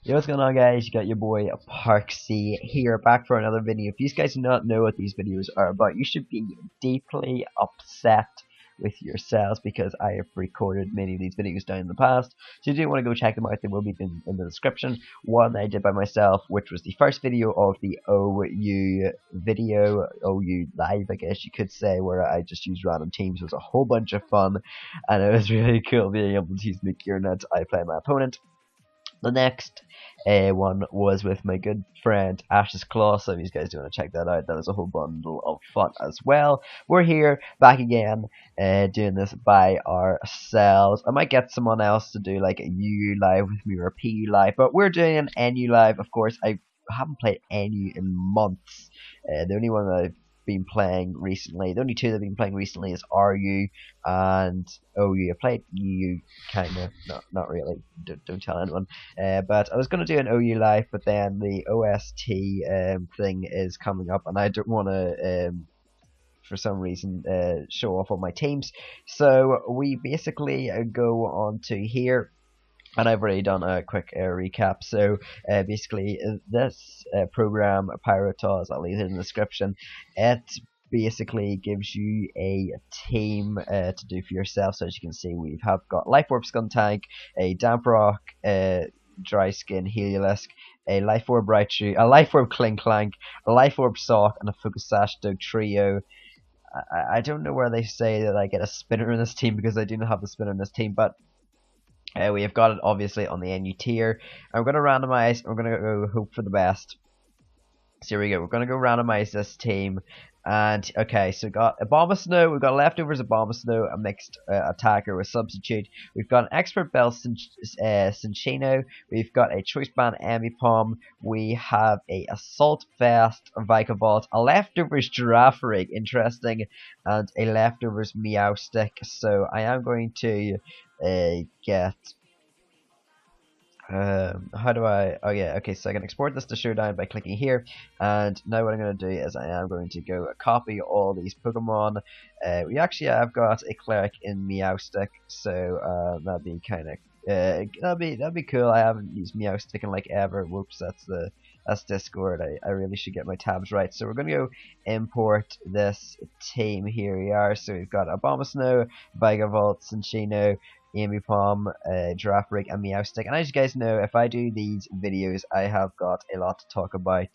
Yo, what's going on, guys? You got your boy Parksy here, back for another video. If you guys do not know what these videos are about, you should be deeply upset with yourselves because I have recorded many of these videos down in the past. So if you do want to go check them out, they will be in the description. One I did by myself, which was the first video of the OU video, OU live, I guess you could say, where I just used random teams. It was a whole bunch of fun, and it was really cool being able to use the Kieran. I play my opponent. The next one was with my good friend Ash's Claw, so if you guys do want to check that out, that was a whole bundle of fun as well. We're here, back again, doing this by ourselves. I might get someone else to do like a UU live with me or a PU live, but we're doing an NU live, of course. I haven't played NU in months. The only one that I've been playing recently, the only two that I've been playing recently is RU and OU. I played UU kind of, not really, don't tell anyone. But I was going to do an OU live, but then the OST thing is coming up, and I don't want to, for some reason, show off all my teams. So we basically go on to here. And I've already done a quick recap. So basically, this program, Pyrotos, I'll leave it in the description. It basically gives you a team to do for yourself. So as you can see, we have got Life Orb Skuntank, a Damp Rock, Dry Skin Heliolisk, a Life Orb Raichu, a Life Orb Klinklank, a Life Orb Sock, and a Focus Sash Dugtrio. I don't know where they say that I get a spinner in this team because I do not have the spinner in this team, but we have got it obviously on the NU tier. And we're going to randomize. We're going to go hope for the best. So here we go. We're going to go randomize this team. And okay, so we've got Abomasnow. We've got leftovers Abomasnow, a mixed attacker with substitute. We've got an expert Bell Cinccino. We've got a choice band Emipom. We have a Assault Vest Vikavolt, a leftovers Girafarig, interesting, and a leftovers Meowstic. So I am going to get. How do I? Oh yeah, okay. So I can export this to Showdown by clicking here, and now what I'm going to do is I am going to go copy all these Pokemon. We actually have got a Cleric in Meowstic, so that'd be kind of that'd be cool. I haven't used Meowstic in like ever. Whoops, that's Discord. I really should get my tabs right. So we're going to go import this team. Here we are. So we've got Abomasnow, Vigavolt, Cinccino, Emipom, Girafarig, and Meowstic. And as you guys know, if I do these videos, I have got a lot to talk about.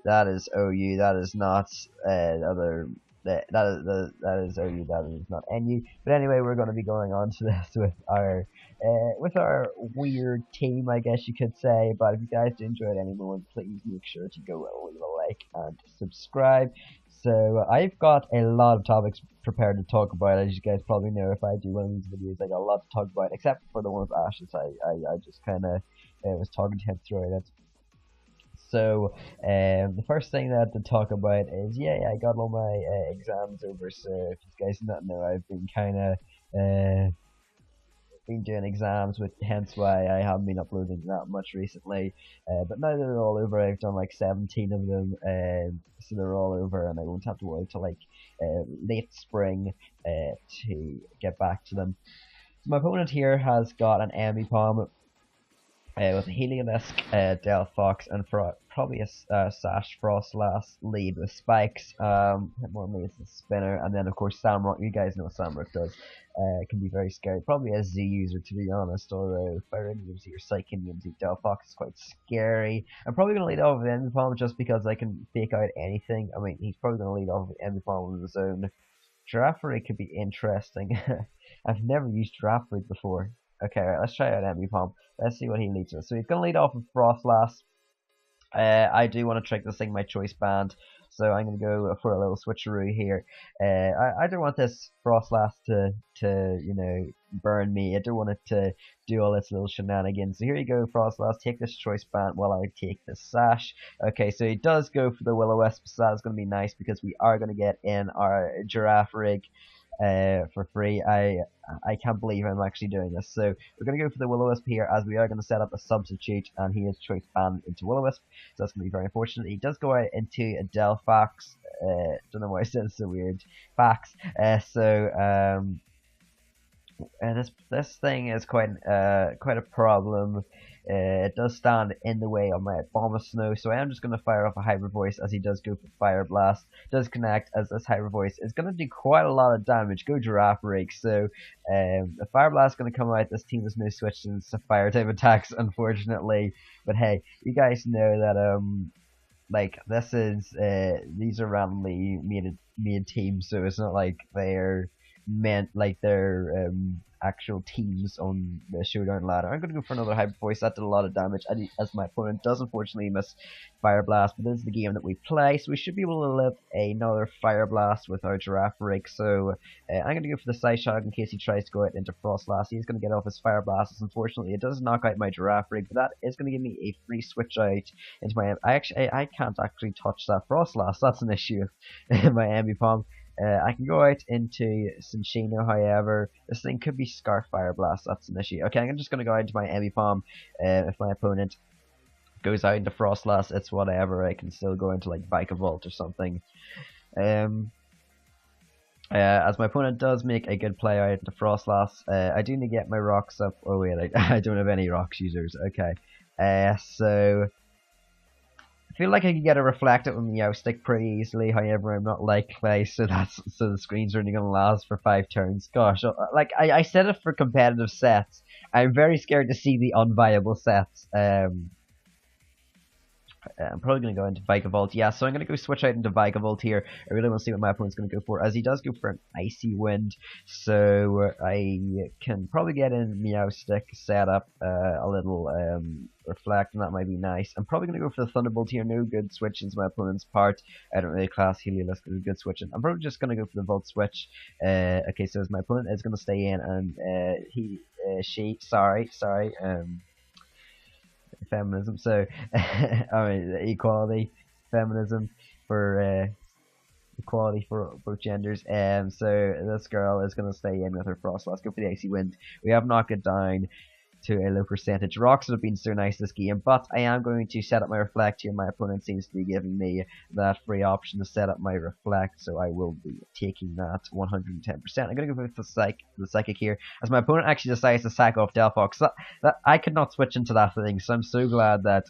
That is OU. That is not other. That is OU. That is not NU. But anyway, we're going to be going on to this with our weird team, I guess you could say. But if you guys do enjoy it anymore, please make sure to go leave a like and subscribe. So I've got a lot of topics prepared to talk about. As you guys probably know, if I do one of these videos, I got a lot to talk about, except for the one with Ashes. I just kind of was talking to him through it. So the first thing that I have to talk about is, yeah, I got all my exams over. So if you guys do not know, I've been kind of been doing exams, with hence why I haven't been uploading that much recently. But now that they're all over, I've done like 17 of them, so they're all over, and I won't have to wait till like late spring to get back to them. So my opponent here has got an Emipom with a Heliolisk, Delphox, and probably a Sash Frostlass lead with spikes. Normally it's a spinner, and then of course Samrock. You guys know what Samrock does. It can be very scary. Probably a Z user, to be honest, or a Fire user, or Psychic user. Delphox is quite scary. I'm probably gonna lead off with Emipom just because I can fake out anything. I mean, he's probably gonna lead off with Emipom on his own. Girafarig could be interesting. I've never used Girafarig before. Okay, right, let's try out Emipom. Let's see what he leads with. So he's going to lead off with Frostlass. I do want to trick this thing my choice band, so I'm going to go for a little switcheroo here. I don't want this Frostlass to you know, burn me. I don't want it to do all its little shenanigans. So here you go, Frostlass. Take this choice band while I take the Sash. Okay, so he does go for the Will-O-Wisp, so that's going to be nice because we are going to get in our Girafarig for free. I can't believe I'm actually doing this. So we're going to go for the Will-O-Wisp here, as we are going to set up a substitute, and he has choice banned into Will-O-Wisp, so that's going to be very unfortunate. He does go out into a Delphox. Don't know why I said it's so weird. Fax. This thing is quite a problem. it does stand in the way of my Abomasnow, so I am just going to fire off a Hyper Voice as he does go for Fire Blast. Does connect as this Hyper Voice is going to do quite a lot of damage. Go Girafarig. So the Fire Blast is going to come out. This team has no switch to fire type attacks, unfortunately. But hey, you guys know that like this is these are randomly made teams, so it's not like they're meant like they're actual teams on the showdown ladder. I'm gonna go for another Hyper Voice. That did a lot of damage, as my opponent does unfortunately miss Fire Blast, but this is the game that we play, so we should be able to live another Fire Blast with our Girafarig. So I'm gonna go for the Psyshock in case he tries to go out into Froslass. He's gonna get off his Fire Blast. Unfortunately, it does knock out my Girafarig, but that is gonna give me a free switch out into my. I can't actually touch that Froslass. That's an issue. My Ambipom. I can go out into Cinccino, however, this thing could be Scarf Fire Blast, that's an issue. Okay, I'm just going to go out into my Ambipom. If my opponent goes out into Froslass, it's whatever, I can still go into like Vikavolt or something. As my opponent does make a good play out into Froslass, I do need to get my rocks up. Oh wait, I don't have any rocks users, okay. So I feel like I can get a Reflected with Meowstic pretty easily, however I'm not like Clay, so the screen's only gonna last for 5 turns. Gosh, like I said it for competitive sets. I'm very scared to see the unviable sets. I'm probably going to go into Vikavolt. Yeah, so I'm going to go switch out into Vikavolt here. I really want to see what my opponent's going to go for, as he does go for an Icy Wind. So I can probably get in Meowstic, set up a little Reflect, and that might be nice. I'm probably going to go for the Thunderbolt here. No good switches my opponent's part. I don't really class Heliolisk as a good switching. I'm probably just going to go for the Volt switch. Okay, so as my opponent is going to stay in, and feminism, so I mean equality, feminism for equality for both genders. So this girl is gonna stay in with her Frost. Let's go for the Icy Wind. We have knocked it down to a low percentage. Rocks have been so nice this game, but I am going to set up my Reflect here. My opponent seems to be giving me that free option to set up my Reflect, so I will be taking that 110%. I'm going to go with the Psychic here, as my opponent actually decides to sack off Delphox. That I could not switch into that thing, so I'm so glad that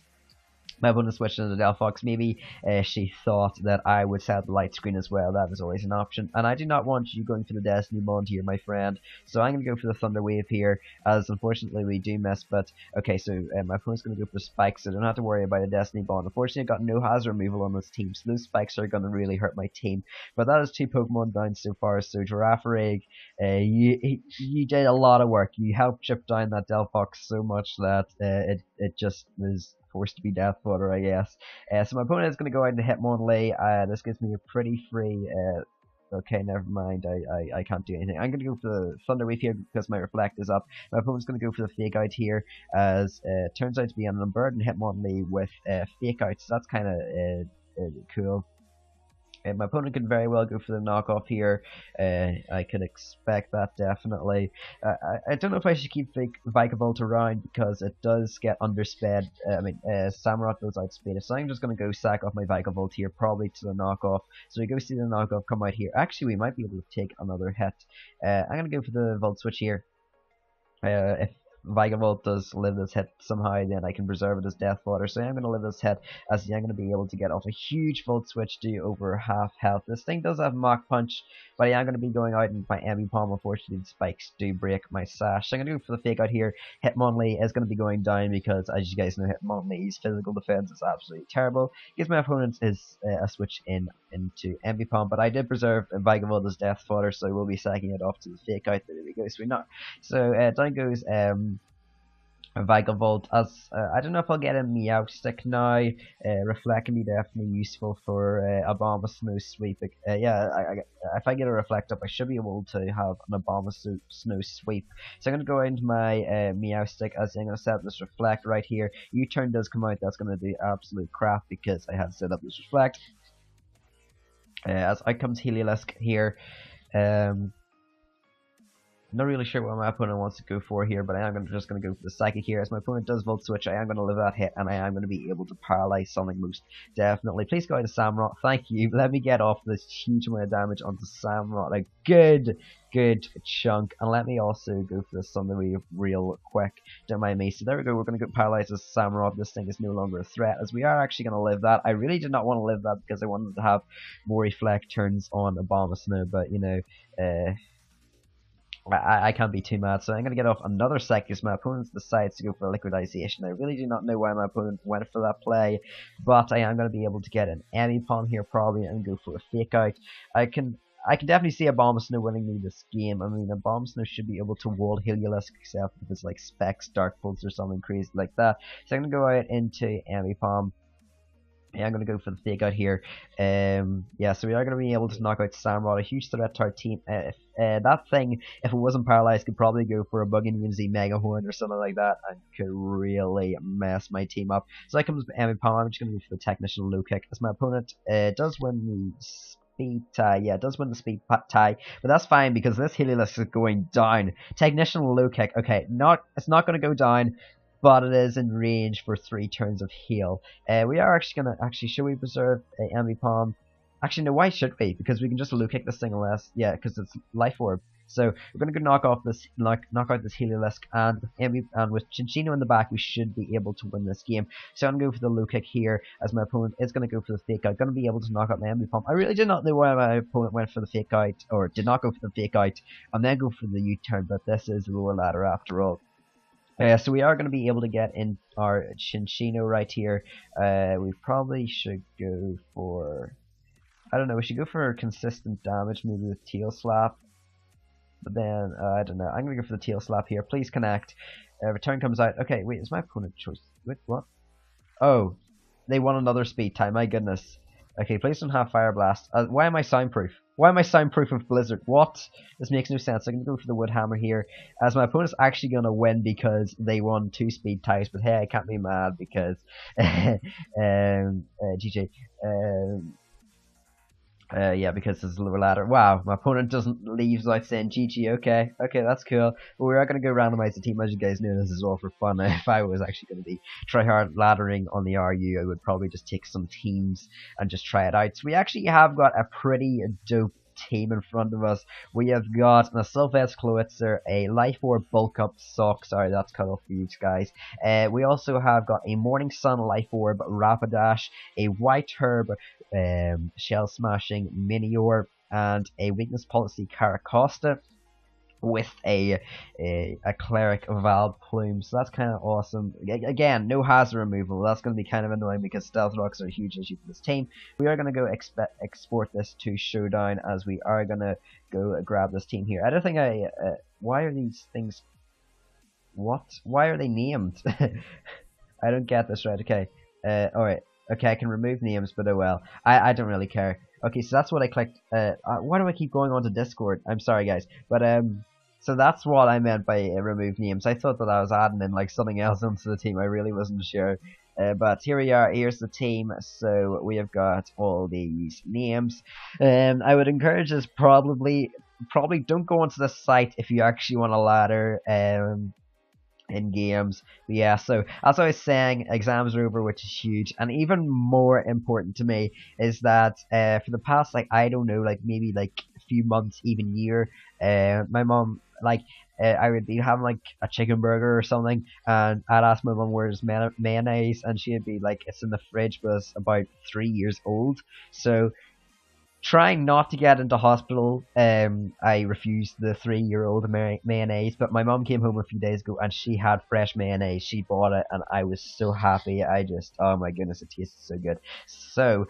my opponent switched into Delphox. Maybe she thought that I would set the light screen as well. That is always an option. And I do not want you going for the Destiny Bond here, my friend. So I'm going to go for the Thunder Wave here, as unfortunately we do miss. But okay, so my opponent's going to go for Spikes, so I don't have to worry about a Destiny Bond. Unfortunately, I got no hazard removal on this team, so those Spikes are going to really hurt my team. But that is 2 Pokemon down so far. So Girafarig, you did a lot of work. You helped chip down that Delphox so much that it just was forced to be death fodder, I guess. So my opponent is going to go out and Hitmonlee. This gives me a pretty free. Okay, never mind. I can't do anything. I'm going to go for the Thunder Wave here because my Reflect is up. My opponent's going to go for the Fake Out here, as it turns out to be an Unburden Hitmonlee with Fake Out. So that's kind of cool. My opponent could very well go for the knockoff here. I could expect that, definitely. I don't know if I should keep Vikavolt around because it does get undersped. Samurott does outspeed it, so I'm just going to go sack off my Vikavolt here, probably to the knockoff. So we go see the knockoff come out here. Actually, we might be able to take another hit. I'm going to go for the Volt Switch here. If Vikavolt does live this hit somehow, then I can preserve it as death fodder. So I'm going to live this hit, as I'm going to be able to get off a huge Volt Switch, do over half health. This thing does have Mach Punch, but I am going to be going out in my Ambipom. Unfortunately, the spikes do break my sash. So I'm going to go for the Fake Out here. Hitmonlee is going to be going down because, as you guys know, Hitmonlee's physical defense is absolutely terrible. Gives my opponent a switch into Ambipom, but I did preserve Vikavolt as death fodder, so we'll be sacking it off to the Fake Out. There we go. So down goes Vikavolt, as I don't know if I'll get a Meowstic now. Reflect can be definitely useful for Abomasnow Sweep. If I get a Reflect up, I should be able to have an Abomasnow Sweep. So I'm going to go into my Meowstic, as I'm going to set up this Reflect right here. U-turn does come out, that's going to do absolute crap because I had set up this Reflect. As out comes Heliolisk here. Not really sure what my opponent wants to go for here, but I am just going to go for the Psychic here. As my opponent does Volt Switch, I am going to live that hit, and I am going to be able to paralyze something most definitely. Please go out to Samurott. Thank you. Let me get off this huge amount of damage onto Samurott. A good chunk. And let me also go for the Thunder Wave real quick. Don't mind me. So there we go. We're going to go paralyze this Samurott. This thing is no longer a threat, as we are actually going to live that. I really did not want to live that because I wanted to have more reflect turns on Abomasnow, but you know, I can't be too mad, so I'm going to get off another sec because my opponent decides to go for a Liquidization. I really do not know why my opponent went for that play, but I am going to be able to get an Emipom here probably and go for a Fake Out. I can definitely see Abomasnow winning me this game. I mean, Abomasnow should be able to wall Heliolisk except if it's like Specs, Dark Pulse or something crazy like that. So I'm going to go out into Emipom. Yeah, I'm going to go for the Fake Out here. Yeah, so we are going to be able to knock out Samurott, a huge threat to our team. That thing, if it wasn't paralyzed, could probably go for a Bugging Z Mega Horn or something like that and could really mess my team up. So that comes with Emipom. I'm just going to go for the Technician Low Kick, as my opponent does win the speed tie. Yeah, it does win the speed tie, but that's fine because this Heliolisk is going down. Technician Low Kick, okay, it's not going to go down, but it is in range for 3 turns of heal. We are actually gonna should we preserve Emipom? Actually, no. Why should we? Because we can just low kick this thing unless because it's Life Orb. So we're gonna go knock out this Heliolisk, and with Cinccino in the back, we should be able to win this game. So I'm gonna go for the low kick here, as my opponent is gonna go for the Fake Out. Gonna be able to knock out my Emipom. I really did not know why my opponent went for the Fake Out, or did not go for the Fake Out, and then go for the U-turn. But this is the lower ladder after all. So we are going to be able to get in our Cinccino right here. We probably should go for, I don't know, we should go for consistent damage, maybe with Tail Slap. But then, I don't know, I'm going to go for the Tail Slap here. Please connect. Return comes out. Okay, wait, is my opponent choice? Wait, what? Oh, they won another speed time, my goodness. Okay, please don't have Fire Blast. Why am I soundproof? Why am I soundproof with Blizzard? What? This makes no sense. I'm going to go for the Wood Hammer here, as my opponent's actually going to win because they won 2 speed ties. But hey, I can't be mad because GG. Yeah, because there's a lower ladder. Wow, my opponent doesn't leave without saying GG. Okay, that's cool. But we are going to go randomize the team, as you guys know. This is all for fun. If I was actually going to be try hard laddering on the RU, I would probably just take some teams and just try it out. So we actually have got a pretty dope team in front of us. We have got a Sylvester Cloitzer, a Life Orb Bulk Up Sock. Sorry, that's cut off for you guys. We also have got a Morning Sun Life Orb Rapidash, a White Herb Shell Smashing Mini Orb, and a Weakness Policy Caracosta with a Cleric Valve Plume. So that's kind of awesome. Again, no hazard removal. That's going to be kind of annoying because Stealth Rocks are a huge issue for this team. We are going to go export this to Showdown, as we are going to go grab this team here. I don't think why are these things... What? Why are they named? I don't get this right. Okay. Alright. Okay, I can remove names, but oh well. I don't really care. Okay, so that's what I clicked. Why do I keep going on to Discord? I'm sorry, guys. But, so that's what I meant by remove names. I thought that I was adding in, like, something else onto the team. I really wasn't sure. But here we are. Here's the team. So we have got all these names. I would encourage us probably don't go onto the site if you actually want a ladder. In games. But yeah, so as I was saying, exams are over, which is huge, and even more important to me is that for the past, like, I don't know, like maybe like a few months, even year, my mom, like, I would be having like a chicken burger or something, and I'd ask my mom where's mayonnaise, and she'd be like, it's in the fridge, but it's about 3 years old. So trying not to get into hospital, I refused the 3-year-old mayonnaise, but my mom came home a few days ago and she had fresh mayonnaise. She bought it and I was so happy. Oh my goodness, it tasted so good. So,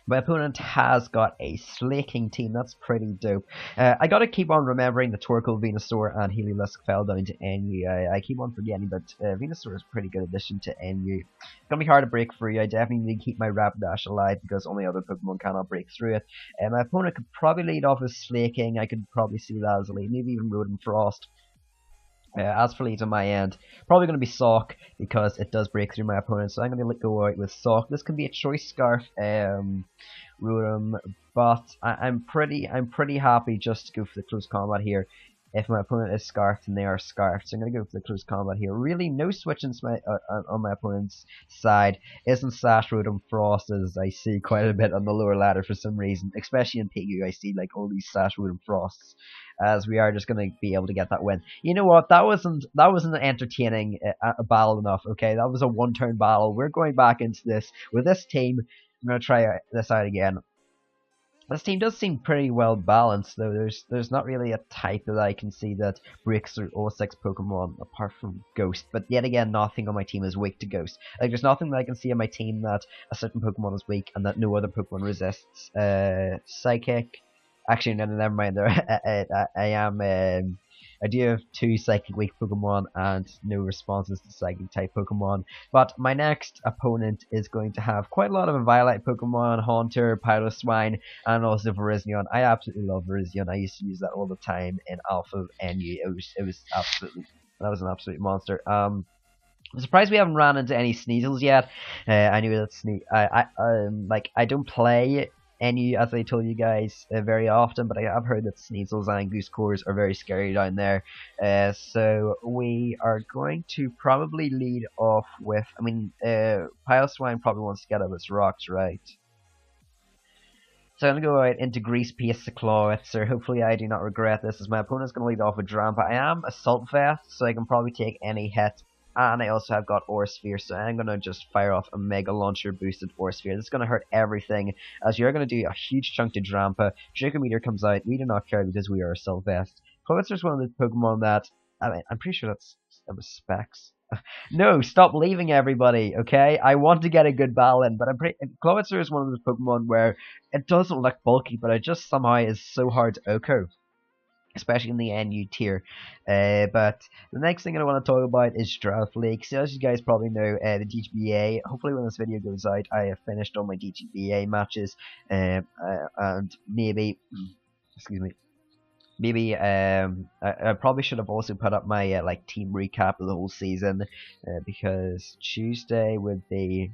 my opponent has got a Slaking team. That's pretty dope. I gotta keep on remembering that Torkoal, Venusaur, and Heliolisk fell down to NU. I keep on forgetting, but Venusaur is a pretty good addition to NU. It's gonna be hard to break free. I definitely need to keep my Rapidash alive because only other Pokemon cannot break through it. My opponent could probably lead off with Slaking. I could probably see that as a lead. Maybe even Rodent Frost. As for leads on my end, probably going to be Sock because it does break through my opponent, so I'm going to go out with Sock. This can be a choice scarf. Rotom, but I'm pretty happy just to go for the close combat here. If my opponent is scarfed and they are scarfed, so I'm gonna go for the close combat here. Really, no switching on my opponent's side. Isn't Sash Rotom Frost, as I see quite a bit on the lower ladder for some reason, especially in PU. I see like all these Sash Rotom Frosts, as we are just gonna be able to get that win. You know what? That wasn't entertaining a battle enough. Okay, that was a one-turn battle. We're going back into this with this team. I'm gonna try this out again. This team does seem pretty well balanced, though. There's not really a type that I can see that breaks through all 6 Pokemon apart from Ghost. But yet again, nothing on my team is weak to Ghost. Like, there's nothing that I can see on my team that a certain Pokemon is weak and that no other Pokemon resists. Psychic. Actually, no, never mind. I do have 2 Psychic weak Pokemon and no responses to Psychic type Pokemon. But my next opponent is going to have quite a lot of Violet Pokemon, Haunter, Piloswine, and also Virizion. I absolutely love Virizion. I used to use that all the time in Alpha NU. That was an absolute monster. I'm surprised we haven't ran into any Sneasels yet. I knew that I don't play NU, as I told you guys, very often, but I have heard that Sneasels and Goosecores are very scary down there. So we are going to probably lead off with, Piloswine probably wants to get up its rocks, right? So I'm going to go out into Grease Paste the Clawitzer. Hopefully I do not regret this, as my opponent's going to lead off with Drampa. I am Assault Vest, so I can probably take any hit. And I also have got Aura Sphere, so I'm going to just fire off a Mega Launcher boosted Aura Sphere. This is going to hurt everything, as you're going to do a huge chunk to Drampa. Draco Meteor comes out. We do not care because we are Assault Vest. Clawitzer one of the Pokemon that, I'm pretty sure that was Specs. No, stop leaving everybody, okay? I want to get a good battle in, but Clawitzer is one of those Pokemon where it doesn't look bulky, but it just somehow is so hard to OHKO, especially in the NU tier. But the next thing I want to talk about is Drought League. So as you guys probably know, the DGBA, hopefully when this video goes out, I have finished all my DGBA matches, and maybe, excuse me, maybe I probably should have also put up my team recap of the whole season, because Tuesday would be,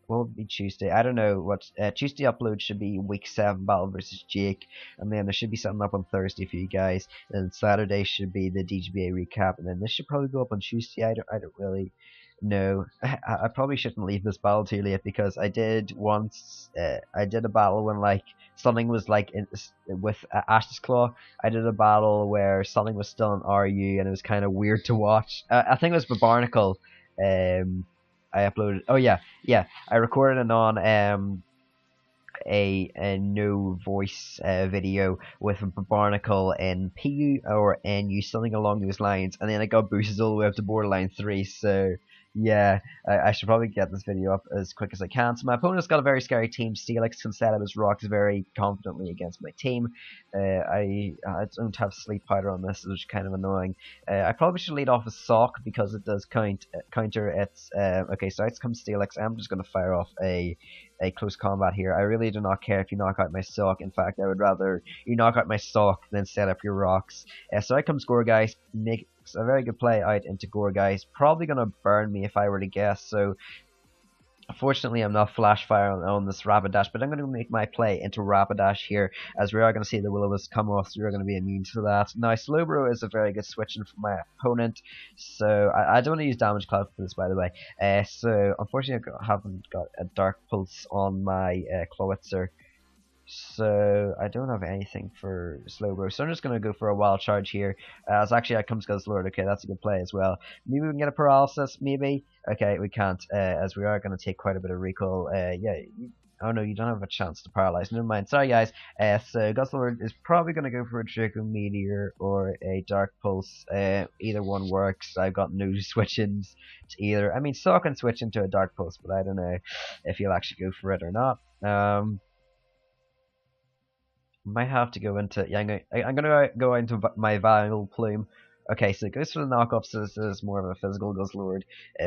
what would be Tuesday? I don't know what Tuesday upload should be week 7 battle versus Jake, and then there should be something up on Thursday for you guys, and Saturday should be the DGBA recap, and then this should probably go up on Tuesday. I don't really know. I probably shouldn't leave this battle too late, because I did once. I did a battle when something was with Ash's Claw. I did a battle where something was still in RU, and it was kind of weird to watch. I think it was Barbarnacle. I uploaded. Oh yeah. I recorded it on a no voice video with Barbarnacle in PU or NU, something along those lines, and then it got boosted all the way up to borderline 3. So yeah, I should probably get this video up as quick as I can. So my opponent's got a very scary team. Steelix can set up his rocks very confidently against my team. I don't have sleep powder on this, which is kind of annoying. I probably should lead off a Sock, because it does counter its. Okay, so out comes Steelix. I'm just going to fire off a close combat here. I really do not care if you knock out my Sock. In fact, I would rather you knock out my Sock than set up your rocks. So out comes Gourgeist. Makes a very good play out into Gourgeist. Probably going to burn me if I were to guess. So unfortunately, I'm not flash fire on this Rapidash, but I'm going to make my play into Rapidash here, as we are going to see the Will-O-Wisp come off, so we're going to be immune to that. Now, Slowbro is a very good switching for my opponent, so I don't want to use Damage Cloud for this, by the way. So unfortunately, I haven't got a Dark Pulse on my Clawitzer, so I don't have anything for Slowbro, so I'm just going to go for a Wild Charge here, as actually out comes Guzzlord. Okay, that's a good play as well. Maybe we can get a Paralysis, maybe? Okay, we can't, as we are going to take quite a bit of recall. Oh no, you don't have a chance to paralyze. Never mind. Sorry guys. So Guzzlord is probably going to go for a Draco Meteor or a Dark Pulse. Either one works. I've got no switch-ins to either. I mean, Sock can switch into a Dark Pulse, but I don't know if he'll actually go for it or not. Might have to go into. Yeah, I'm gonna go into my Vileplume. Okay, so it goes for the knockoff, so this is more of a physical Guzzlord,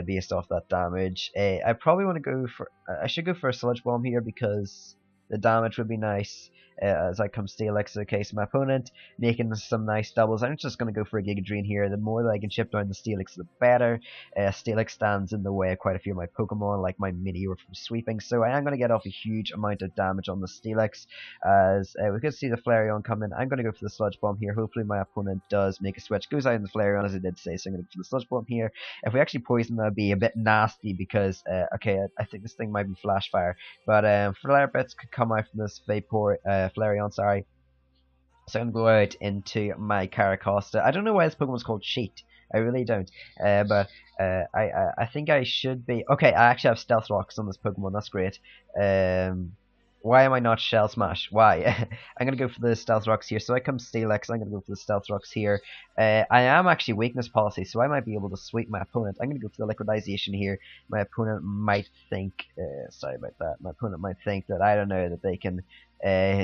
based off that damage. I probably want to go for. I should go for a Sludge Bomb here, because The damage would be nice. As I come Steelix, okay, so my opponent making some nice doubles. I'm just going to go for a Giga Drain here. The more that I can chip down the Steelix, the better. Steelix stands in the way of quite a few of my Pokemon, like my Meteor from sweeping, so I am going to get off a huge amount of damage on the Steelix. As we could see the Flareon coming, I'm going to go for the Sludge Bomb here. Hopefully my opponent does make a switch, goes out in the Flareon as I did say, so I'm going to go for the Sludge Bomb here. If we actually poison, that would be a bit nasty because, okay, I think this thing might be Flash Fire, but Flare Bits could come out from this Vapor, Flareon, sorry. So I'm going to go out into my Caracosta. I don't know why this Pokemon's called Cheat. I really don't. But I think I should be... Okay, I actually have Stealth Rocks on this Pokemon. That's great. Why am I not Shell Smash? Why? I'm going to go for the Stealth Rocks here. So I come Steelix. I'm going to go for the Stealth Rocks here. I am actually Weakness Policy, so I might be able to sweep my opponent. I'm going to go for the Liquidization here. My opponent might think... sorry about that. My opponent might think that, I don't know, that they can...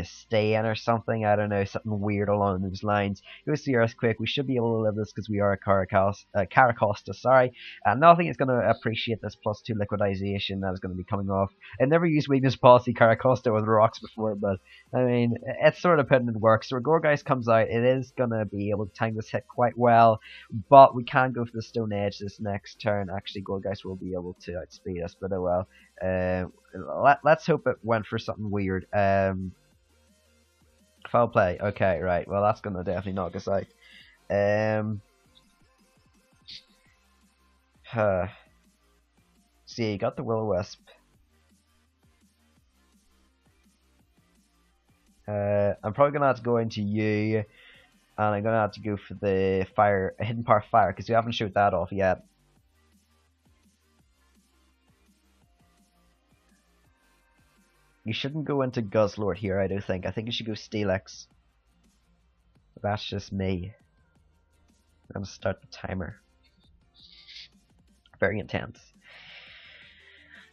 stay in or something. I don't know, something weird along those lines. Goes to the Earthquake. We should be able to live this because we are a Caracosta, sorry. And nothing is going to appreciate this +2 liquidization that is going to be coming off. I never used Weakness Policy Caracosta with rocks before, but I mean, it's sort of putting it in work. So Gourgeist comes out. It is going to be able to tank this hit quite well, but we can go for the Stone Edge this next turn. Actually, Gourgeist will be able to outspeed us, but oh well. Let's hope it went for something weird. Foul play. Okay, right. Well, that's gonna definitely knock us out. See, you got the Will-O-Wisp. I'm probably gonna have to go into you, and I'm gonna have to go for the fire, hidden power fire, because we haven't shot that off yet. You shouldn't go into Guzzlord here, I don't think. I think you should go Steelix. That's just me. I'm gonna start the timer. Very intense.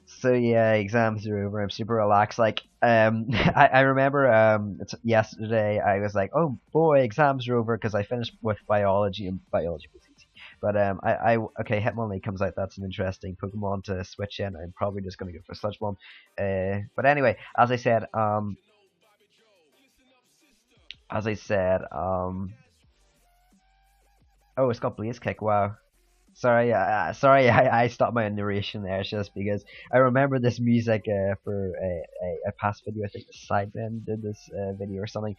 So yeah, exams are over. I'm super relaxed. Like, I remember yesterday I was like, oh boy, exams are over because I finished with biology and biology was easy. But okay, Hitmonlee comes out. That's an interesting Pokemon to switch in. I'm probably just gonna go for Sludge Bomb. But anyway, as I said, oh, it's got Blaze Kick. Wow. Sorry, I stopped my narration there just because I remember this music for a past video. I think the Sidemen did this video or something.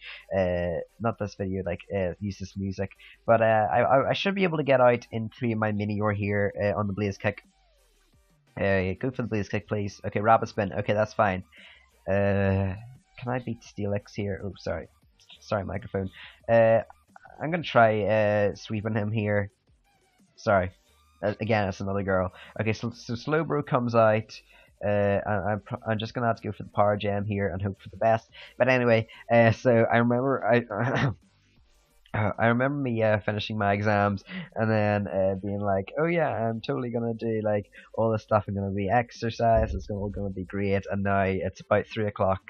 Not this video, like use this music. But I should be able to get out into my Meteor here on the Blaze Kick. Go for the Blaze Kick, please. Okay, Rapid Spin. Okay, that's fine. Can I beat Steelix here? Oh, sorry, microphone. I'm gonna try sweeping him here. Sorry. Again, it's another girl. Okay, so Slowbro comes out. I'm just gonna have to go for the Power Gem here and hope for the best. But anyway, so I remember I remember me finishing my exams and then being like, oh yeah, I'm totally gonna do like all this stuff. I'm gonna be exercise. It's all gonna be great. And now it's about 3 o'clock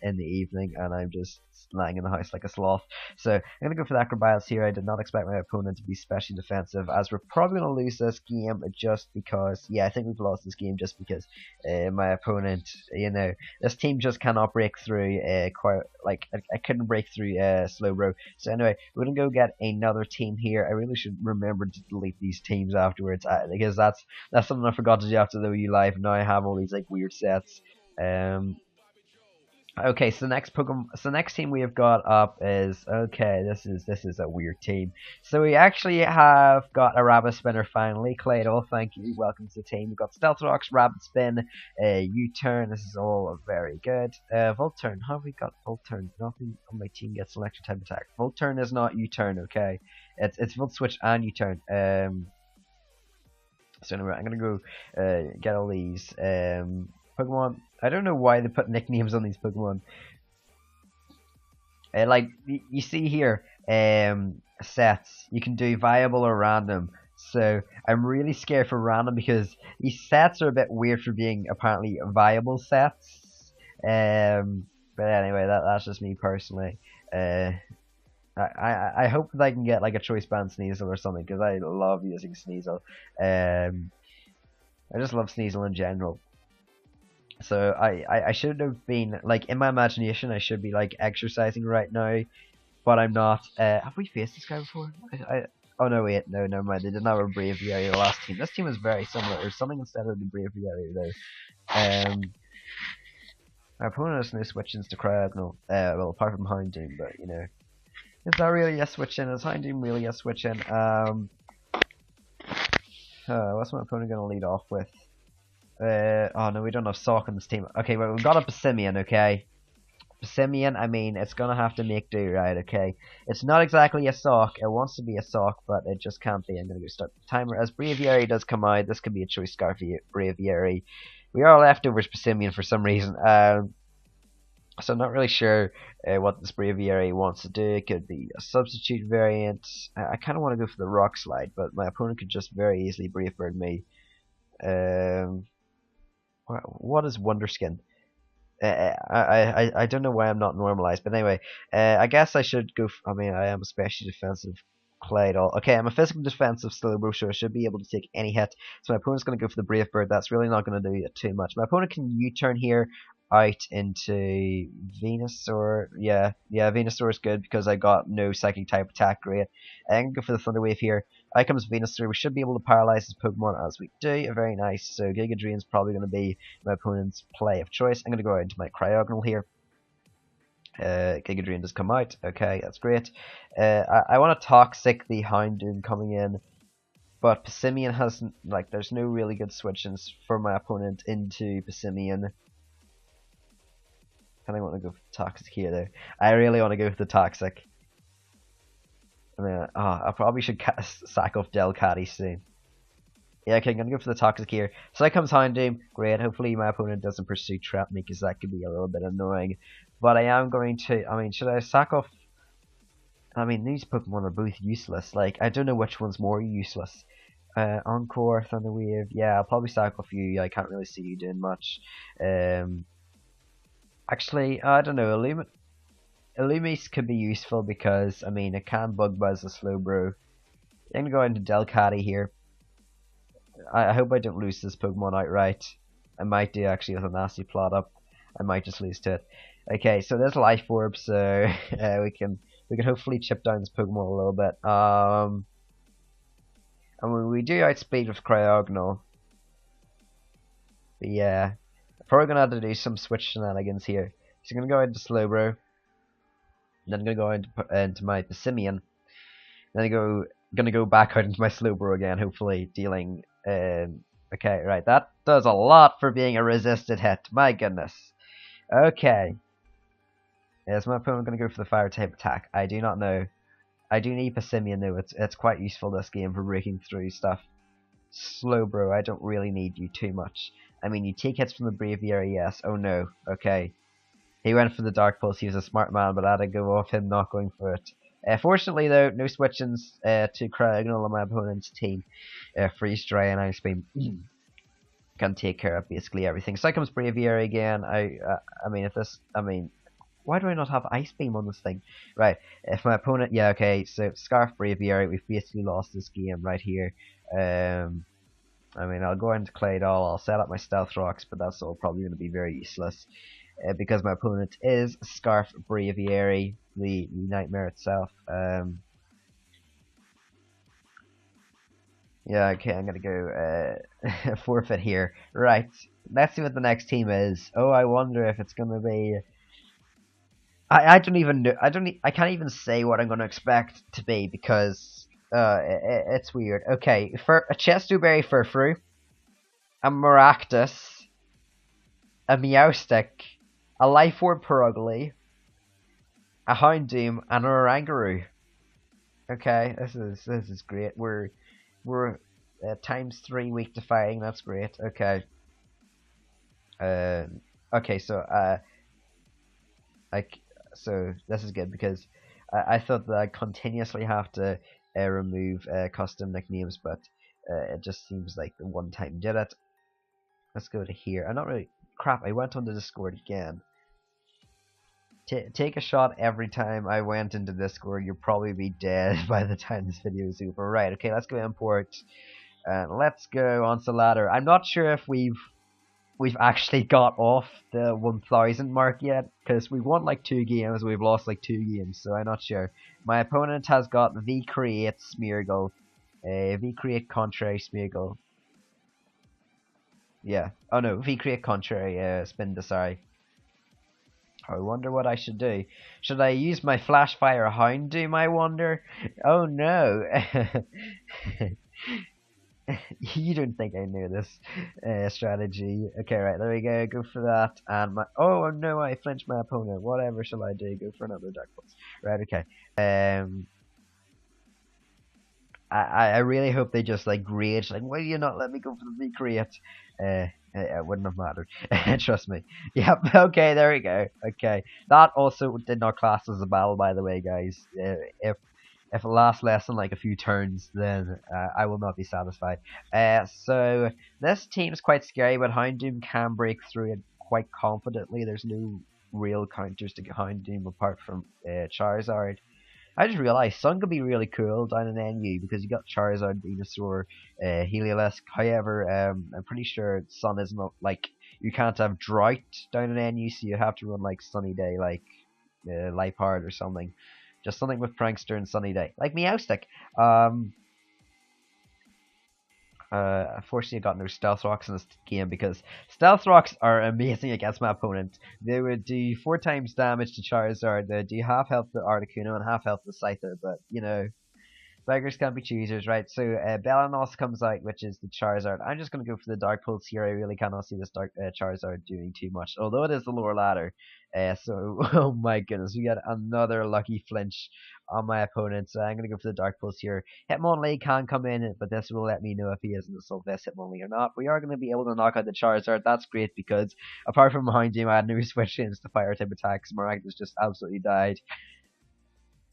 in the evening, and I'm just lying in the house like a sloth. So I'm gonna go for the Acrobatics here. I did not expect my opponent to be specially defensive, as we're probably gonna lose this game just because. Yeah, I think we've lost this game just because my opponent, you know, this team just cannot break through. Quite like I couldn't break through Slowbro. So anyway, we're gonna go get another team here. I really should remember to delete these teams afterwards because that's something I forgot to do after the Wii Live. Now I have all these like weird sets. Okay, so the next team we have got up is, okay, this is a weird team. So we actually have got a Rabbit Spinner finally. Claydol, thank you, welcome to the team. We've got Stealth Rocks, Rabbit Spin, U-Turn, this is all very good. Volt Turn, how have we got Volt Turn? Nothing on my team gets electric type attack. Volt Turn is not U-Turn, okay? It's Volt Switch and U-Turn. So anyway, I'm gonna go get all these Pokemon. I don't know why they put nicknames on these Pokemon. Like you see here, sets. You can do viable or random. So I'm really scared for random because these sets are a bit weird for being apparently viable sets. But anyway, that's just me personally. I hope that I can get like a Choice Band Sneasel or something because I love using Sneasel. I just love Sneasel in general. So I should have been like in my imagination I should be like exercising right now, but I'm not. Have we faced this guy before? Oh no, wait, no, never mind. They didn't have a Braviary the last team. This team is very similar. There's something instead of the Braviary there. My opponent has no switch-ins to Cryogonal. Well, apart from Houndoom, but you know, is that really a switch-in? Is Houndoom really a switch-in? What's my opponent gonna lead off with? Oh no, we don't have Sock on this team. Okay, well we've got a Passimian. Okay. Simeon, I mean, it's gonna have to make do, right? Okay, it's not exactly a sock. It wants to be a sock, but it just can't be. I'm gonna go start the timer. As Braviary does come out, this could be a choice scarf Braviary. We are leftovers Simeon for some reason. So I'm not really sure what this Braviary wants to do. It could be a substitute variant. I kind of want to go for the Rock Slide, but my opponent could just very easily Brave Bird me. What is Wonderskin? I don't know why I'm not normalized, but anyway, I guess I should go. I mean, I am especially defensive. Claydol. Okay, I'm a physical defensive Slowbro, so I should be able to take any hit. So my opponent's going to go for the Brave Bird. That's really not going to do too much. My opponent can U-turn here out into Venusaur. Yeah, Venusaur is good because I got no psychic type attack. Great. I can go for the Thunder Wave here. Out comes Venusaur. We should be able to paralyze his Pokemon as we do. Very nice. So Giga Drain's probably going to be my opponent's play of choice. I'm going to go out into my Cryogonal here. Giga Drain does come out. Okay, that's great. I want to Toxic the Houndoom coming in, but Passimian hasn't, like, there's no really good switch-ins for my opponent into Passimian. And I want to go for Toxic here, though. I really want to go for the Toxic. I mean, I probably should sack off Delcatty soon. Yeah, okay, I'm gonna go for the Toxic here. So that comes Houndoom. Great. Hopefully my opponent doesn't pursue Trap me, because that could be a little bit annoying. But I am going to. I mean, should I sack off? I mean, these Pokemon are both useless. Like, I don't know which one's more useless. Encore, Thunder Wave. Yeah, I'll probably sack off you. I can't really see you doing much. Actually, I don't know. Illumise could be useful because, I mean, it can Bug Buzz a Slowbro. I'm gonna go into Delcatty here. I hope I don't lose this Pokemon outright. I might do actually with a nasty plot up. I might just lose to it. Okay, so there's Life Orb, so we can hopefully chip down this Pokemon a little bit. I mean, we do outspeed with Cryogonal. But yeah, probably gonna have to do some switch shenanigans here. So I'm gonna go into Slowbro. Then I'm gonna go into my Passimian. Then gonna go back out into my Slowbro again, hopefully dealing. Okay, right, that does a lot for being a resisted hit. My goodness. Okay. Is my opponent gonna go for the fire type attack? I do not know. I do need Passimian though. It's quite useful this game for breaking through stuff. Slowbro, I don't really need you too much. I mean, you take hits from the Braviary, yes. Oh no. Okay. He went for the Dark Pulse. He was a smart man, but I had to go off him not going for it. Fortunately, though, no switch-ins to Cryogonal on my opponent's team. Freeze Dry and Ice Beam can take care of basically everything. So comes Braviary again. I mean, why do I not have Ice Beam on this thing? Right, if my opponent, yeah, okay, so Scarf Braviary, we've basically lost this game right here. I mean, I'll go into Claydol, I'll set up my Stealth Rocks, but that's all probably going to be very useless. Because my opponent is Scarf Braviary, the nightmare itself. Yeah, okay, I'm gonna go forfeit here. Right, let's see what the next team is. Oh, I wonder if it's gonna be. I don't even know. I can't even say what I'm gonna expect to be because it's weird. Okay, for a Chestoberry Furfrou, a Maractus, a Meowstic, a Life Orb Purugly, a Houndoom, and a Oranguru. Okay, this is great. We're ×3 weak to fighting. That's great. Okay. Okay. So this is good because I thought that I continuously have to remove custom nicknames, but it just seems like the one time did it. Let's go to here. I'm not really. Crap! I went onto Discord again. Take a shot every time I went into Discord. You'll probably be dead by the time this video is over. Right, okay, let's go import. Let's go onto the ladder. I'm not sure if we've we've actually got off the 1000 mark yet, because we won like 2 games, we've lost like 2 games, so I'm not sure. My opponent has got V-Create Smeargle, V-Create Contrary Smeargle. Yeah. Oh no, V-Create Contrary Spinda, sorry. I wonder what I should do. Should I use my Flash Fire Houndoom, I wonder? Oh no! You don't think I knew this strategy. Okay, right, there we go. Go for that. And my... Oh no, I flinched my opponent. Whatever shall I do? Go for another Dark Pulse. Right, okay. I really hope they just like rage, like, why do you not let me go for the V-Create? It wouldn't have mattered. Trust me. Yep, okay, there we go. Okay. That also did not class as a battle, by the way, guys. If it lasts less than like a few turns, then I will not be satisfied. So this team's quite scary, but Houndoom can break through it quite confidently. There's no real counters to Houndoom apart from Charizard. I just realized Sun could be really cool down in NU because you got Charizard, Venusaur, Heliolisk. However, I'm pretty sure Sun is not like you can't have Drought down in NU, so you have to run like Sunny Day, like Liepard or something. Just something with Prankster and Sunny Day, like Meowstic. Unfortunately, I got no Stealth Rocks in this game because Stealth Rocks are amazing against my opponent. They would do 4 times damage to Charizard, they would do half health to Articuno and half health to Scyther, but you know, beggars can't be choosers, right? So Belanos comes out, which is the Charizard. I'm just going to go for the Dark Pulse here. I really cannot see this Charizard doing too much, although it is the lower ladder. So, oh my goodness, we got another lucky flinch on my opponent. So I'm going to go for the Dark Pulse here. Hitmonlee can come in, but this will let me know if he is an Assault Vest Hitmonlee or not. We are going to be able to knock out the Charizard. That's great because apart from Houndoom, I had no switch-ins to fire type attacks. Maractus just absolutely died.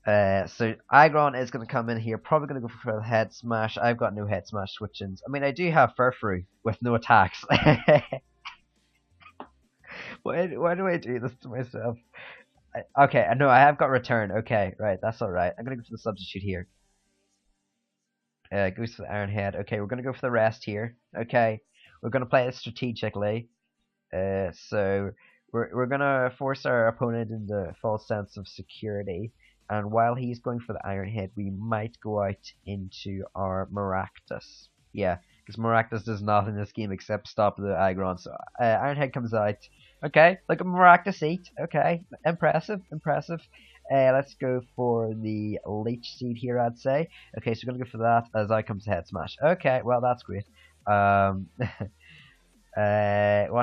So Aggron is going to come in here, probably going to go for the Head Smash. I've got no Head Smash switch-ins. I mean, I do have Furfrou with no attacks. Why do I do this to myself? Okay, no, I have got Return. Okay, right, that's alright. I'm going to go for the Substitute here. Goes for the Iron Head. Okay, we're going to go for the rest here. Okay, we're going to play it strategically. So we're going to force our opponent into a false sense of security. And while he's going for the Iron Head, we might go out into our Maractus. Yeah, because Maractus does nothing in this game except stop the Aggron. So Iron Head comes out. Okay, look at Maractus eat. Okay, impressive, impressive. Let's go for the Leech Seed here, I'd say. Okay, so we're going to go for that as out comes the Head Smash. Okay, well, that's great. What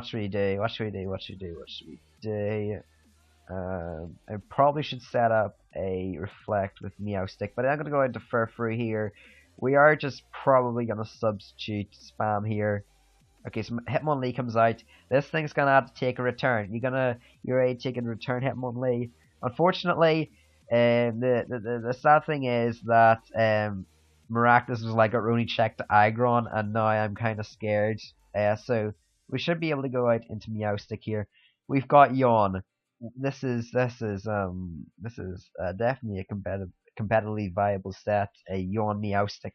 should we do? What should we do? What should we do? What should we do? I probably should set up a Reflect with Meowstic, but I'm going to go into Furfrou here. We are just probably going to substitute spam here. Okay, so Hitmonlee comes out. This thing's going to have to take a return. You're already taking return Hitmonlee. Unfortunately, the sad thing is that Maractus was like our only check to Aggron, and now I'm kind of scared. So we should be able to go out into Meowstic here. We've got Yawn. This is definitely a competitively viable set. A Yawn Meowstic.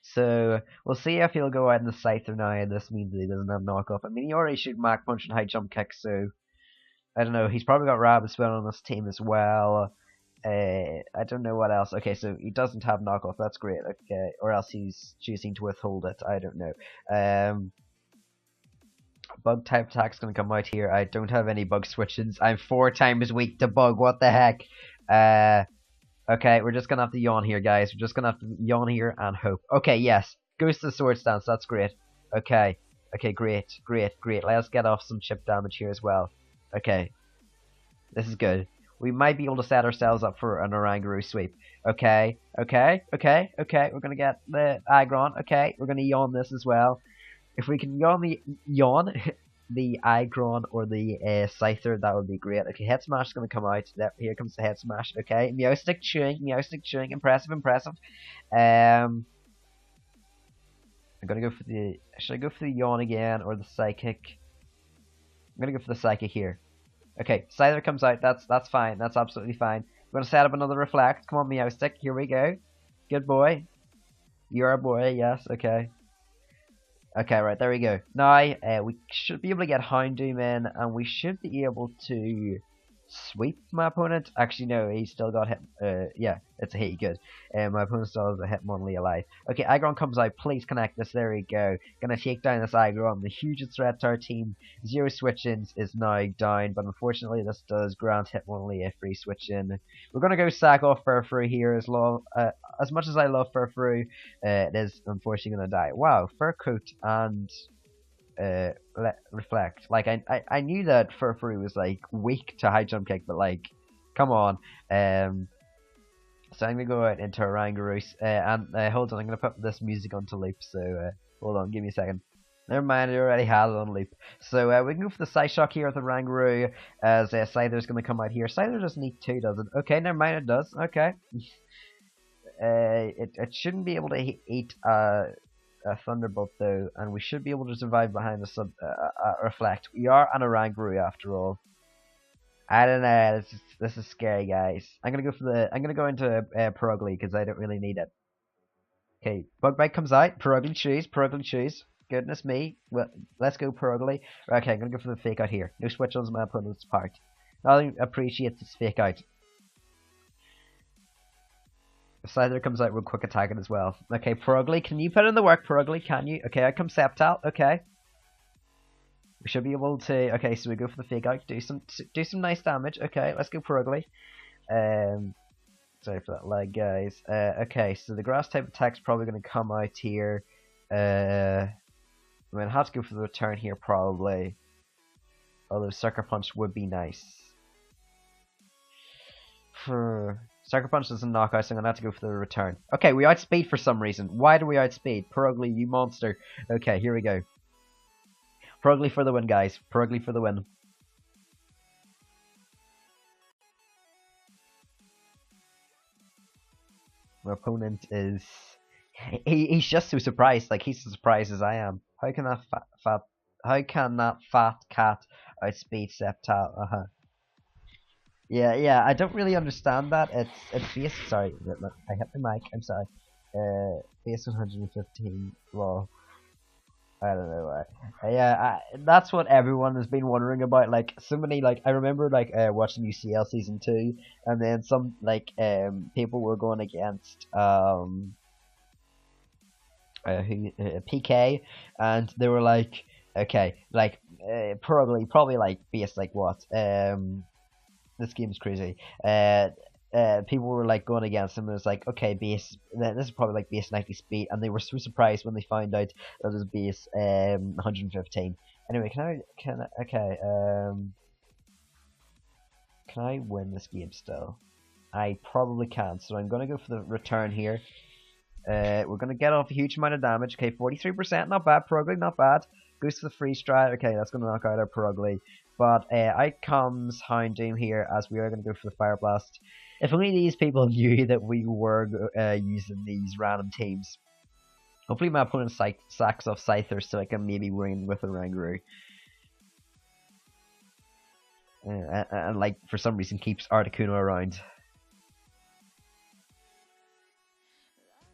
So we'll see if he'll go out in the Scyther now, and this means that he doesn't have knockoff. I mean, he already shoot Mach Punch and High Jump Kick, so I don't know. He's probably got Rabid Spell on this team as well. I don't know what else. Okay, so he doesn't have knockoff. That's great. Okay, or else he's choosing to withhold it. I don't know. Bug type attack's gonna come out here. I don't have any bug switches. I'm 4 times weak to bug. What the heck? Okay, we're just gonna have to yawn here, guys. We're just gonna have to yawn here and hope. Okay, yes. Goes to the Sword Stance. That's great. Okay. Okay, great. Let's get off some chip damage here as well. Okay. This is good. We might be able to set ourselves up for an Oranguru sweep. Okay. We're gonna get the Aggron. Okay, we're gonna yawn this as well. If we can yawn the Aggron or the Scyther, that would be great. Okay, Head Smash is going to come out. Here comes the Head Smash. Okay, Meowstic chewing. Impressive. I'm going to go for the... Should I go for the Yawn again or the Psychic? I'm going to go for the Psychic here. Okay, Scyther comes out. That's fine. That's absolutely fine. I'm going to set up another Reflect. Come on, Meowstic. Here we go. Good boy. You're a boy. Yes, okay. Okay, right, there we go. Now, we should be able to get Houndoom in, and we should be able to sweep my opponent. Actually, no, he's still got hit. Yeah, it's a hit, good. My opponent still has a Hitmonlee alive. Okay, Aggron comes out. Please connect this. There we go. Gonna take down this Aggron. The hugest threat to our team. Zero switch-ins is now down, but unfortunately, this does grant Hitmonlee a free switch-in. We're gonna go sack off Furfrou here as much as I love Furfrou, it is unfortunately gonna die. Wow, Furcoat and Reflect. Like I knew that Furfrou was like weak to high jump kick, but like, come on. So I'm gonna go out into Oranguru, and hold on, I'm gonna put this music onto loop. So hold on, give me a second. Never mind, I already had it on loop. So we can go for the Psyshock here with the Oranguru, as Scyther's gonna come out here. Scyther doesn't need two, does it? Okay, never mind, it does. Okay. It shouldn't be able to eat a Thunderbolt though, and we should be able to survive behind the Reflect. We are an Oranguru after all. I don't know. This is scary, guys. I'm gonna go into Purugly because I don't really need it. Okay, Bug Bite comes out. Purugly choose. Purugly choose. Goodness me. Well, let's go Purugly. Okay, I'm gonna go for the fake out here. No switch on my opponent's part. I appreciate this fake out. Scyther comes out with quick attacking as well. Okay, Purugly, can you put in the work, Purugly? Can you? Okay, out comes Sceptile. Okay. We should be able to. Okay, so we go for the fake out. Do some nice damage. Okay, let's go Purugly. Sorry for that lag, guys. Okay, so the grass type attack's probably going to come out here. I mean, I have to go for the return here probably. Although Sucker Punch would be nice. Sucker Punch doesn't knock out, so I'm gonna have to go for the return. Okay, we outspeed for some reason. Why do we outspeed? Purugly, you monster. Okay, here we go. Purugly for the win, guys. Purugly for the win. My opponent is... He's just so surprised. Like, he's as surprised as I am. How can that fat cat outspeed Sceptile? Yeah, I don't really understand that. It's base. Sorry, I hit the mic. I'm sorry. Base 115. Well, I don't know why. Yeah, that's what everyone has been wondering about. Like, so many, like, I remember like watching UCL season 2, and then some like people were going against PK, and they were like, okay, like probably like base like what this game's crazy. People were like going against him. It was like, okay, base. This is probably like base 90 speed, and they were so surprised when they found out that it was base 115. Anyway, can I win this game still? I probably can. So I'm gonna go for the return here. We're gonna get off a huge amount of damage. Okay, 43%, not bad. Purugly, not bad. Goes to the freeze strike. Okay, that's gonna knock out our Purugly. But out comes Houndoom here, as we are going to go for the Fire Blast. If only these people knew that we were using these random teams. Hopefully my opponent sacks off Scyther so I can maybe win with a Oranguru. And like, for some reason keeps Articuno around.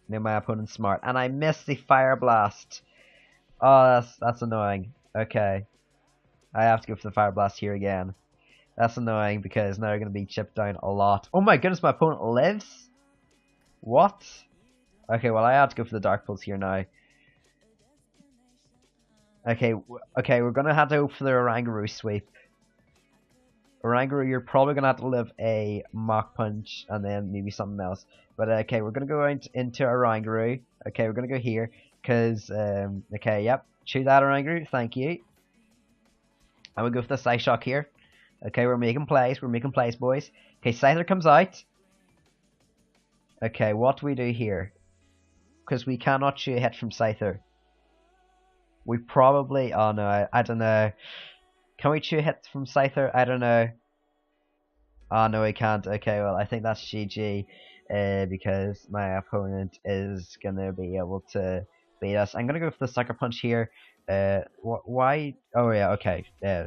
Now my opponent's smart. And I missed the Fire Blast. Oh, that's annoying. Okay. I have to go for the Fire Blast here again. That's annoying because now we're going to be chipped down a lot. Oh my goodness, my opponent lives? What? Okay, well I have to go for the Dark Pulse here now. Okay, we're going to have to go for the Oranguru sweep. Oranguru, you're probably going to have to live a Mach Punch and then maybe something else. But okay, we're going to go into Oranguru. Okay, we're going to go here because, okay, yep. Chew that Oranguru, thank you. I will go for the Psyshock here. Okay, we're making plays, boys. Okay, Scyther comes out. Okay, what do we do here? Because we cannot chew a hit from Scyther. We probably... Oh no, I don't know. Can we chew a hit from Scyther? I don't know. Oh no, we can't. Okay, well, I think that's GG. Because my opponent is going to be able to beat us. I'm going to go for the Sucker Punch here. Why? Oh yeah, okay.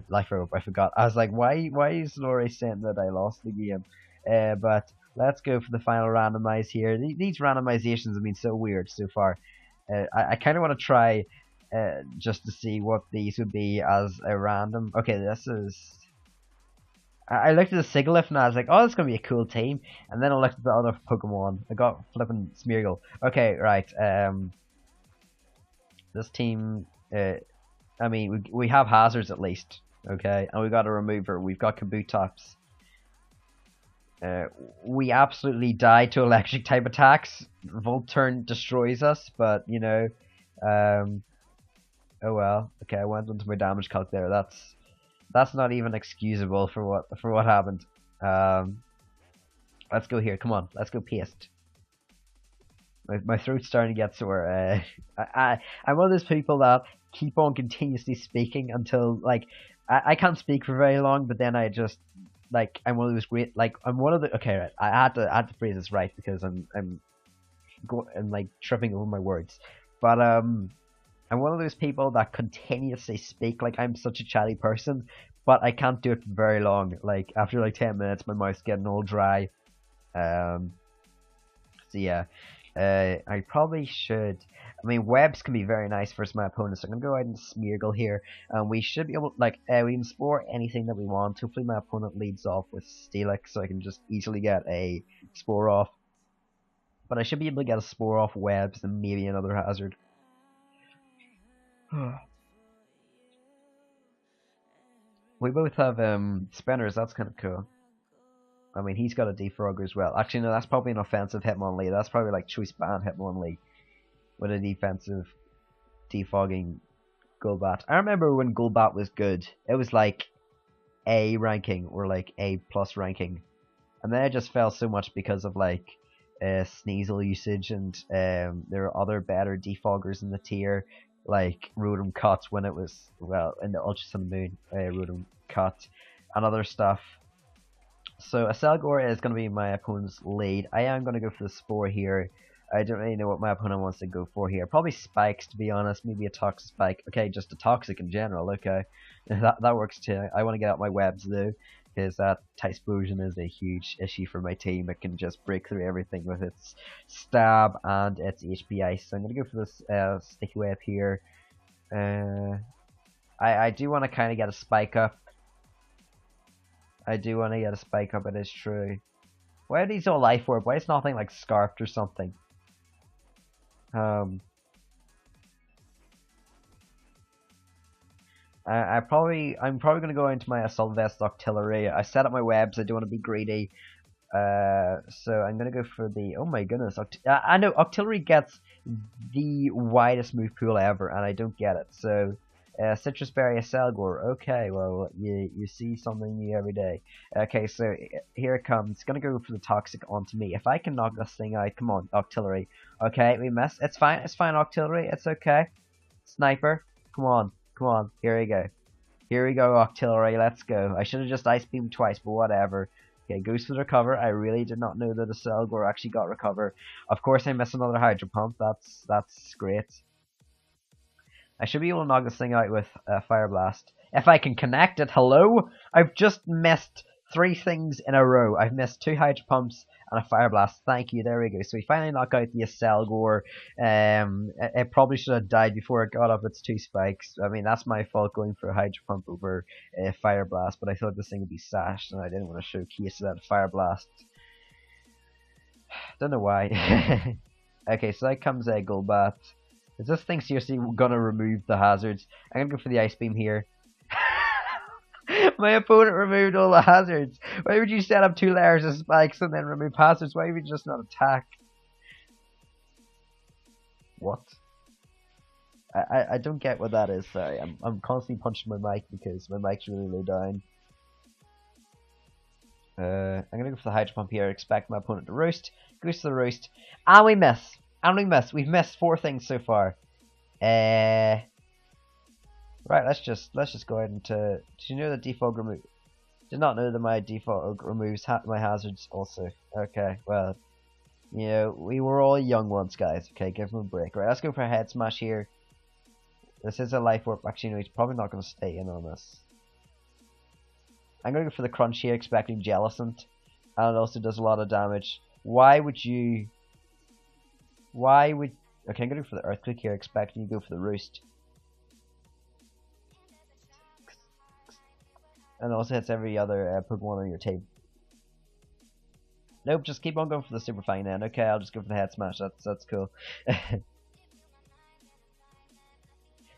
Life Rope, I forgot. I was like, why is Lori saying that I lost the game? But let's go for the final randomize here. These randomizations have been so weird so far. I kind of want to try just to see what these would be as a random. Okay, this is. I looked at the Sigilyph and I was like, oh, this is gonna be a cool team. And then I looked at the other Pokemon. I got flipping Smeargle. Okay, right. This team. I mean, we have Hazards at least. Okay, and we got a remover. We've got Kabutops. We absolutely die to electric type attacks. Volturn destroys us, but you know, oh well. Okay, I went into my damage calc there. That's not even excusable for what happened. Let's go here. Come on, let's go paste. My throat's starting to get sore. I'm one of those people that keep on continuously speaking until like I can't speak for very long, but then I just like I'm one of those great like I'm one of the okay right I had to phrase this right because I'm like tripping over my words, but I'm one of those people that continuously speak like I'm such a chatty person, but I can't do it for very long. Like after like 10 minutes, my mouth's getting all dry. So yeah, I probably should. I mean, webs can be very nice versus my opponents. So I'm gonna go ahead and Smeargle here, and we should be able like we can spore anything that we want. Hopefully, my opponent leads off with Steelix, so I can just easily get a spore off. But I should be able to get a spore off webs and maybe another hazard. We both have spinners. That's kind of cool. I mean, he's got a defogger as well. Actually, no, that's probably an offensive Hitmonlee. That's probably like choice band Hitmonlee with a defensive defogging Golbat. I remember when Golbat was good. It was like A ranking or like A plus ranking, and then it just fell so much because of like Sneasel usage, and there are other better defoggers in the tier like Rotom Cut when it was well in the Ultra Sun Moon Rotom Cut and other stuff. So Acelgor is going to be my opponent's lead. I am going to go for the Spore here. I don't really know what my opponent wants to go for here. Probably Spikes, to be honest. Maybe a Toxic Spike. Okay, just a Toxic in general. Okay, that works too. I want to get out my webs though, because that Typhlosion is a huge issue for my team. It can just break through everything with its Stab and its HP Ice. So I'm going to go for this Sticky Web here. I do want to kind of get a Spike up. I do want to get a Spike up, it is true. Why are these all Life Orb? Why is nothing like Scarfed or something? I'm probably gonna go into my Assault Vest Octillery. I set up my webs. I don't want to be greedy. So I'm gonna go for the. Oh my goodness! I know Octillery gets the widest move pool ever, and I don't get it. So Citrus Berry Acelgor. Okay, well you see something new every day. Okay, so here it comes. It's gonna go for the Toxic onto me. If I can knock this thing out, come on, Octillery. Okay, we missed. It's fine. It's fine, Octillery. It's okay. Sniper. Come on. Come on. Here we go. Here we go, Octillery. Let's go. I should have just Ice Beamed twice, but whatever. Okay, goes for the recover. I really did not know that Acelgor actually got recover. Of course, I missed another Hydro Pump. That's great. I should be able to knock this thing out with Fire Blast. If I can connect it, hello? I've just missed 3 things in a row. I've missed 2 Hydro Pumps and a Fire Blast. Thank you, there we go. So we finally knock out the Acelgor. It probably should have died before it got up its 2 spikes. I mean, that's my fault going for a Hydro Pump over Fire Blast, but I thought this thing would be sashed and I didn't want to showcase that Fire Blast. Don't know why. Okay, so that comes a Golbat. Is this thing seriously gonna remove the hazards? I'm gonna go for the Ice Beam here. My opponent removed all the hazards. Why would you set up 2 layers of spikes and then remove hazards? Why would you just not attack? What? I don't get what that is. Sorry, I'm constantly punching my mic because my mic's really low down. I'm gonna go for the Hydro Pump here. Expect my opponent to roast. Goes to the roast, and we miss. And we miss. We've missed 4 things so far. Right, let's just go ahead and did you know that defog remove? Did not know that my defog removes my hazards also. Okay, well, you know, we were all young once, guys. Okay, give him a break. Right, let's go for a head smash here. This is a Life Orb. Actually, no, he's probably not going to stay in on this. I'm going to go for the crunch here, expecting Jellicent, and it also does a lot of damage. Why would okay, I'm going to go for the Earthquake here, expecting you to go for the Roost. And also hits every other Pokemon on your team. Nope, just keep on going for the Super Fang then. Okay, I'll just go for the Head Smash. That's cool.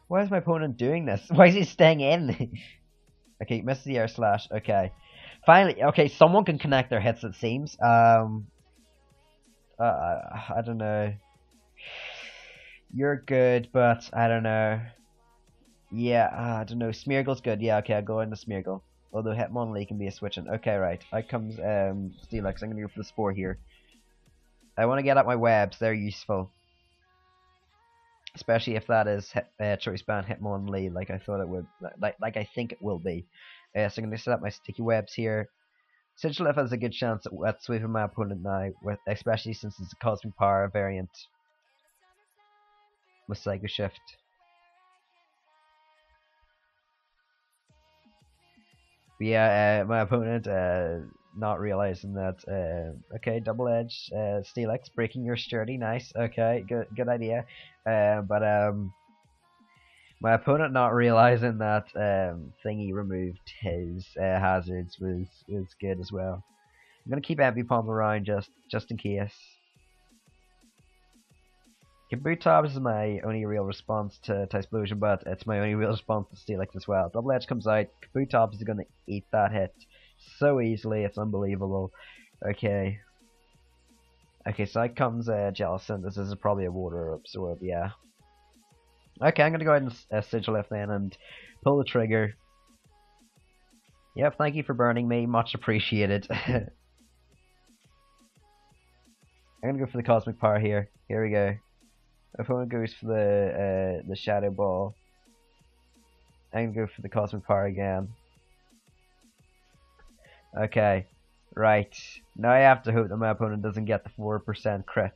Why is my opponent doing this? Why is he staying in? Okay, misses the Air Slash. Okay. Finally, okay, someone can connect their hits, it seems. I don't know. You're good, but I don't know. Yeah, I don't know. Smeargle's good. Yeah, okay, I'll go into Smeargle. Although Hitmonlee can be a switching. Okay, right. Out comes Steelix. I'm gonna go for the Spore here. I want to get out my webs. They're useful. Especially if that is Choice Band Hitmonlee, like I thought it would. Like I think it will be. So I'm gonna set up my sticky webs here. Sigilyph has a good chance at sweeping my opponent now, with especially since it's a Cosmic Power variant with Psycho Shift. But yeah, my opponent not realizing that. Okay, double edge Steelix breaking your sturdy, nice. Okay, good idea. But my opponent not realizing that Thingy removed his hazards was good as well. I'm gonna keep Ambipom around just in case. Kabutops is my only real response to Typhlosion, but it's my only real response to Steelix as well. Double Edge comes out, Kabutops is gonna eat that hit so easily, it's unbelievable. Okay. Okay, so out comes Jellicent. This is probably a water absorb, yeah. Okay, I'm gonna go ahead and Sigilyph then and pull the trigger. Yep, thank you for burning me, much appreciated. I'm gonna go for the Cosmic Power here. Here we go. Opponent goes for the Shadow Ball. I'm gonna go for the Cosmic Power again. Okay, right. Now I have to hope that my opponent doesn't get the 4% crit.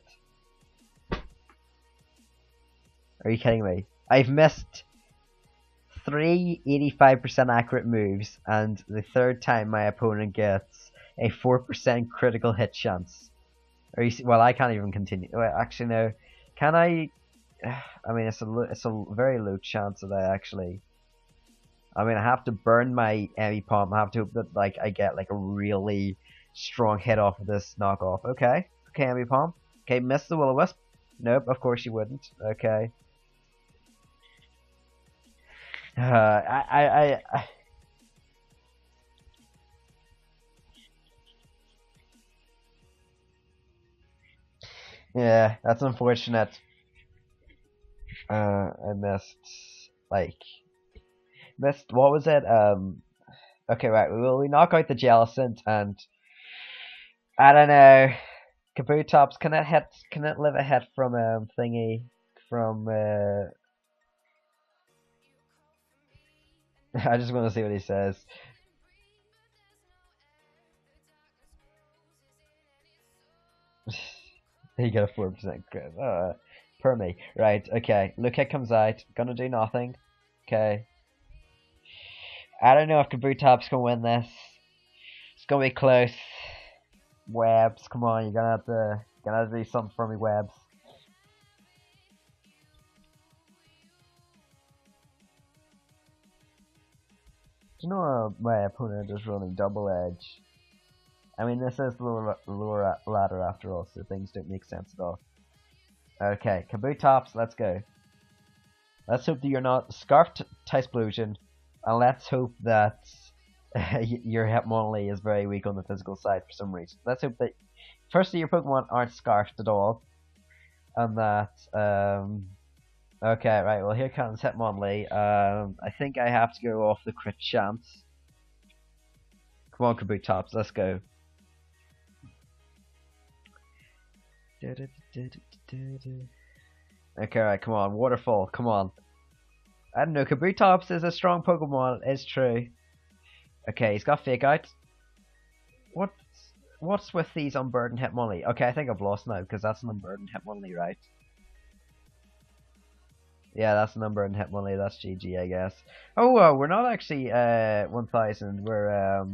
Are you kidding me? I've missed 3 85% accurate moves, and the third time my opponent gets a 4% critical hit chance. Are you? Well, I can't even continue. Well, actually, no. Can I? I mean, it's a very low chance that I actually. I mean, I have to burn my Ambipom. I have to hope that like I get like a really strong hit off of this knockoff. Okay, okay, Ambipom. Okay, miss the Will-O-Wisp. Nope, of course you wouldn't. Okay. I yeah, that's unfortunate. I missed like missed what was it? Okay, right. We knock out the Jellicent and I don't know. Kabutops, can it hit? Can it live a hit from thingy from? I just want to see what he says. He got a 4% crit. Per me. Right. Okay. Luca comes out. Gonna do nothing. Okay. I don't know if Kabutops can win this. It's gonna be close. Webs, come on, you're gonna have to do something for me, Webs. Do you know my opponent is running double edge? I mean, this is lower ladder after all, so things don't make sense at all. Okay, Kabutops, let's go. Let's hope that you're not Scarfed Typhlosion, and let's hope that your Hitmonlee is very weak on the physical side for some reason. Let's hope that firstly your Pokemon aren't Scarfed at all, and that okay, right, well here comes Hitmonlee. I think I have to go off the crit chance. Come on, Kabutops, let's go. Okay, right, come on, Waterfall, come on. I don't know, Kabutops is a strong Pokemon, it's true. Okay, he's got Fake Out. What's with these Unburdened Hitmonlee? Okay, I think I've lost now, because that's an Unburdened Hitmonlee, right? Yeah, that's an Unburdened Hitmonlee, that's GG, I guess. Oh, we're not actually 1000, we're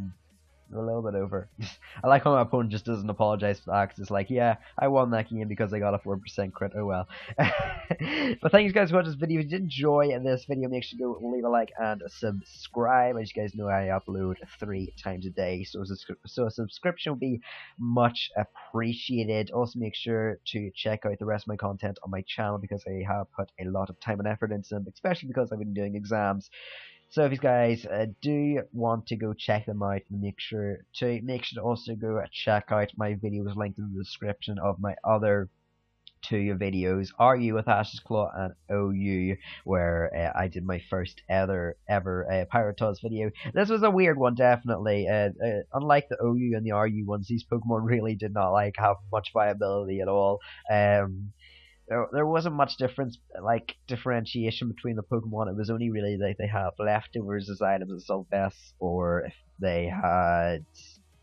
a little bit over. I like how my opponent just doesn't apologize for that, 'cause it's like, yeah, I won that game because I got a 4% crit, oh well. But thank you guys for watching this video. If you did enjoy this video, make sure to go leave a like and subscribe. As you guys know, I upload 3 times a day, so a subscription would be much appreciated. Also, make sure to check out the rest of my content on my channel, because I have put a lot of time and effort into them, especially because I've been doing exams. So if you guys do want to go check them out, make sure to also go check out my videos linked in the description of my other 2 videos, RU with Ash's Claw and OU, where I did my first ever Pirate Tales video. This was a weird one, definitely. Unlike the OU and the RU ones, these Pokemon really did not have much viability at all. There wasn't much differentiation between the Pokemon. It was only really that they have leftovers as items, assault vests, or if they had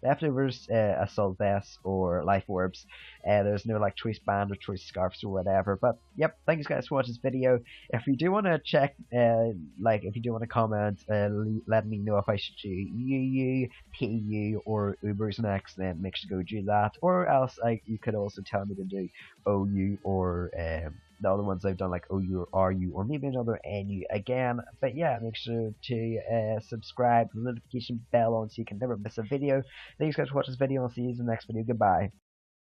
leftovers, assault vests, or life orbs. There's no choice band or choice scarfs or whatever. But yep, thank you guys for watching this video. If you do want to check, if you do want to comment, let me know if I should do UU, PU, or Ubers next. Then make sure to go do that. Or else, you could also tell me to do OU or the other ones I've done, like OU or RU, or maybe another NU again. But yeah, make sure to subscribe, the notification bell on so you can never miss a video. Thanks guys for watching this video, and I'll see you in the next video. Goodbye.